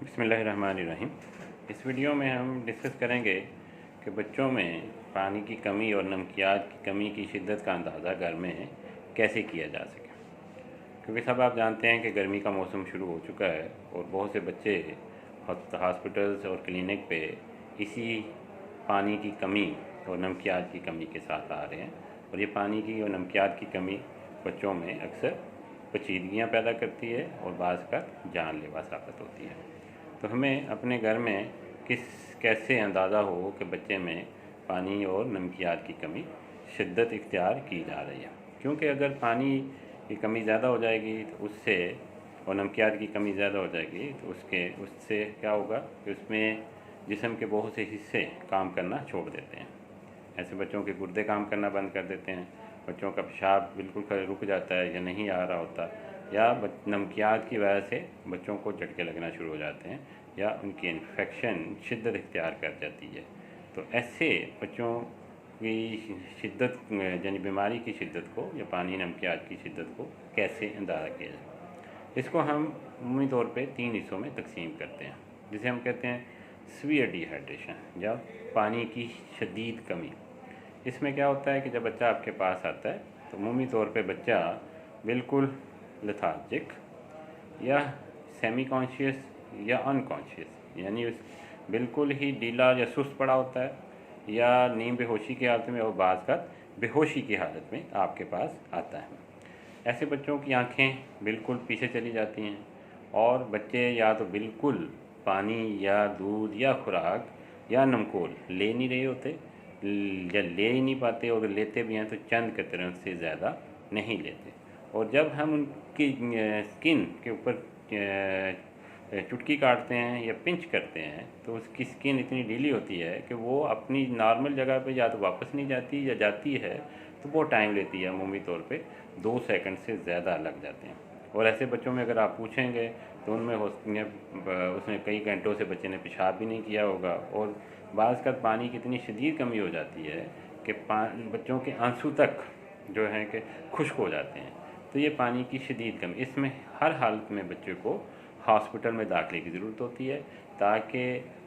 बिस्मिल्लाहिर्रहमानिर्रहीम। इस वीडियो में हम डिस्कस करेंगे कि बच्चों में पानी की कमी और नमकियात की कमी की शिद्दत का अंदाज़ा घर में कैसे किया जा सके, क्योंकि सब आप जानते हैं कि गर्मी का मौसम शुरू हो चुका है और बहुत से बच्चे हॉस्पिटल्स और क्लिनिक पे इसी पानी की कमी और नमकियात की कमी के साथ आ रहे हैं। और ये पानी की और नमकियात की कमी बच्चों में अक्सर पेचीदगियाँ पैदा करती है और बाज़ का जानलेवा साबित होती है। तो हमें अपने घर में कैसे अंदाज़ा हो कि बच्चे में पानी और नमकियात की कमी शिद्दत इख्तियार की जा रही है, क्योंकि अगर पानी की कमी ज़्यादा हो जाएगी तो उससे और नमकियात की कमी ज़्यादा हो जाएगी तो उससे क्या होगा कि उसमें जिस्म के बहुत से हिस्से काम करना छोड़ देते हैं। ऐसे बच्चों के गुर्दे काम करना बंद कर देते हैं, बच्चों का पेशाब बिल्कुल रुक जाता है या नहीं आ रहा होता, या नमकियात की वजह से बच्चों को झटके लगना शुरू हो जाते हैं या उनकी इन्फेक्शन शिद्दत इख्तियार कर जाती है। तो ऐसे बच्चों की शिद्दत यानी बीमारी की शिद्दत को या पानी नमकियात की शिद्दत को कैसे अंदाज़ा किया जाए, इसको हम अमूमी तौर पे 3 हिस्सों में तकसीम करते हैं, जिसे हम कहते हैं सीवियर डिहाइड्रेशन या पानी की शदीद कमी। इसमें क्या होता है कि जब बच्चा आपके पास आता है तो अमूमी तौर पे बच्चा बिल्कुल लेथार्जिक या सेमी कॉन्शियस या अनकॉन्शियस, यानी बिल्कुल ही ढीला या सुस्त पड़ा होता है या नींद बेहोशी की हालत में और बाज़ का बेहोशी की हालत में आपके पास आता है। ऐसे बच्चों की आंखें बिल्कुल पीछे चली जाती हैं और बच्चे या तो बिल्कुल पानी या दूध या खुराक या नमकोल ले नहीं रहे होते या ले ही नहीं पाते, और लेते भी हैं तो चंद कतरों से ज़्यादा नहीं लेते। और जब हम उनकी स्किन के ऊपर चुटकी काटते हैं या पिंच करते हैं तो उसकी स्किन इतनी ढीली होती है कि वो अपनी नॉर्मल जगह पे या तो वापस नहीं जाती या जाती है तो बहुत टाइम लेती है, अमूमी तौर पे 2 सेकंड से ज़्यादा लग जाते हैं। और ऐसे बच्चों में अगर आप पूछेंगे तो उनमें उसने कई घंटों से बच्चे ने पेशाब भी नहीं किया होगा, और बाज़ का पानी की इतनी शदीद कमी हो जाती है कि बच्चों के आंसू तक जो हैं कि खुश्क हो जाते हैं। तो ये पानी की शदीद कमी, इसमें हर हालत में बच्चे को हॉस्पिटल में दाखिले की ज़रूरत होती है ताकि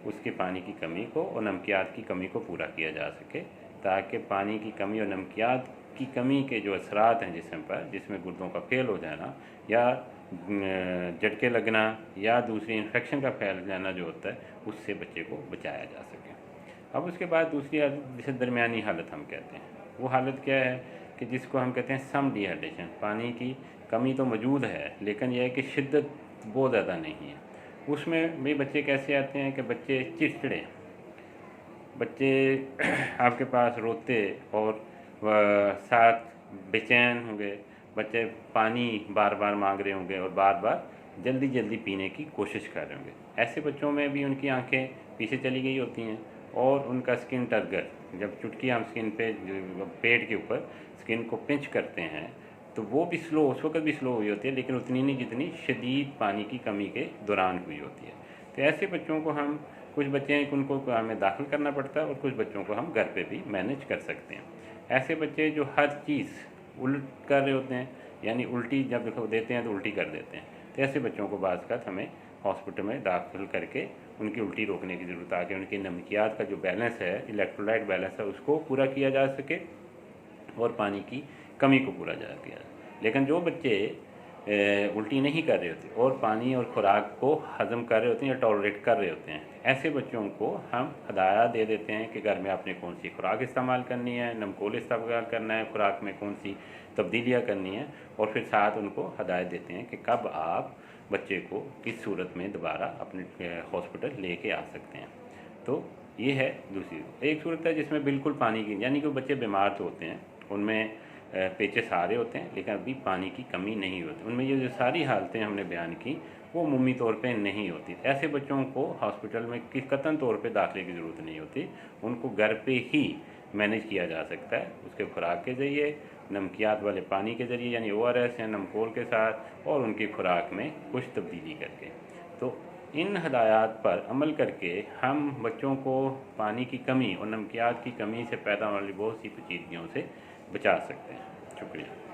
उसके पानी की कमी को और नमकियात की कमी को पूरा किया जा सके, ताकि पानी की कमी और नमकियात की कमी के जो असरात हैं जिस्म पर, जिसमें गुर्दों का फेल हो जाना या झटके लगना या दूसरी इन्फेक्शन का फैल जाना जो होता है, उससे बच्चे को बचाया जा सके। अब उसके बाद दूसरी हालत जिसे दरमियानी हालत हम कहते हैं, वो हालत क्या है कि जिसको हम कहते हैं सम डिहाइड्रेशन। पानी की कमी तो मौजूद है लेकिन यह है कि शिद्दत बहुत ज़्यादा नहीं है। उसमें भी बच्चे कैसे आते हैं कि बच्चे चिड़चिड़े, बच्चे आपके पास रोते और साथ बेचैन होंगे, बच्चे पानी बार बार मांग रहे होंगे और बार बार जल्दी जल्दी पीने की कोशिश कर रहे होंगे। ऐसे बच्चों में भी उनकी आंखें पीछे चली गई होती हैं और उनका स्किन टर्गर, जब चुटकी हम स्किन पे पेट के ऊपर स्किन को पिंच करते हैं तो वो भी स्लो, उस वक्त भी स्लो हुई होती है लेकिन उतनी नहीं जितनी शदीद पानी की कमी के दौरान हुई होती है। तो ऐसे बच्चों को हम, कुछ बच्चे हैं कि उनको हमें दाखिल करना पड़ता है और कुछ बच्चों को हम घर पे भी मैनेज कर सकते हैं। ऐसे बच्चे जो हर चीज़ उल्ट कर रहे होते हैं, यानी उल्टी जब देते हैं तो उल्टी कर देते हैं, तो ऐसे बच्चों को बाज़ का हमें हॉस्पिटल में दाखिल करके उनकी उल्टी रोकने की ज़रूरत है, ताकि उनकी नमकियात का जो बैलेंस है, इलेक्ट्रोलाइट बैलेंस है, उसको पूरा किया जा सके और पानी की कमी को पूरा किया जाए। लेकिन जो बच्चे उल्टी नहीं कर रहे होते और पानी और खुराक को हज़म कर रहे होते हैं या टॉलरेट कर रहे होते हैं, ऐसे बच्चों को हम हदायत दे देते हैं कि घर में आपने कौन सी खुराक इस्तेमाल करनी है, नमकोल इस्तेमाल करना है, खुराक में कौन सी तब्दीलियाँ करनी है, और फिर साथ उनको हदायत देते हैं कि कब आप बच्चे को किस सूरत में दोबारा अपने हॉस्पिटल लेके आ सकते हैं। तो ये है दूसरी एक सूरत है जिसमें बिल्कुल पानी की, यानी कि बच्चे बीमार तो होते हैं, उनमें पेचे सारे होते हैं लेकिन अभी पानी की कमी नहीं होती, उनमें ये जो सारी हालतें हमने बयान की वो अमूमी तौर पे नहीं होती। ऐसे बच्चों को हॉस्पिटल में कतई तौर पे दाखिले की ज़रूरत नहीं होती, उनको घर पे ही मैनेज किया जा सकता है, उसके खुराक के ज़रिए, नमकियात वाले पानी के ज़रिए यानी ORS या नमकोल के साथ, और उनकी खुराक में कुछ तब्दीली करके। तो इन हदायत पर अमल करके हम बच्चों को पानी की कमी और नमकियात की कमी से पैदा होने वाली बहुत सी पेचीदगियों से बचा सकते हैं। शुक्रिया।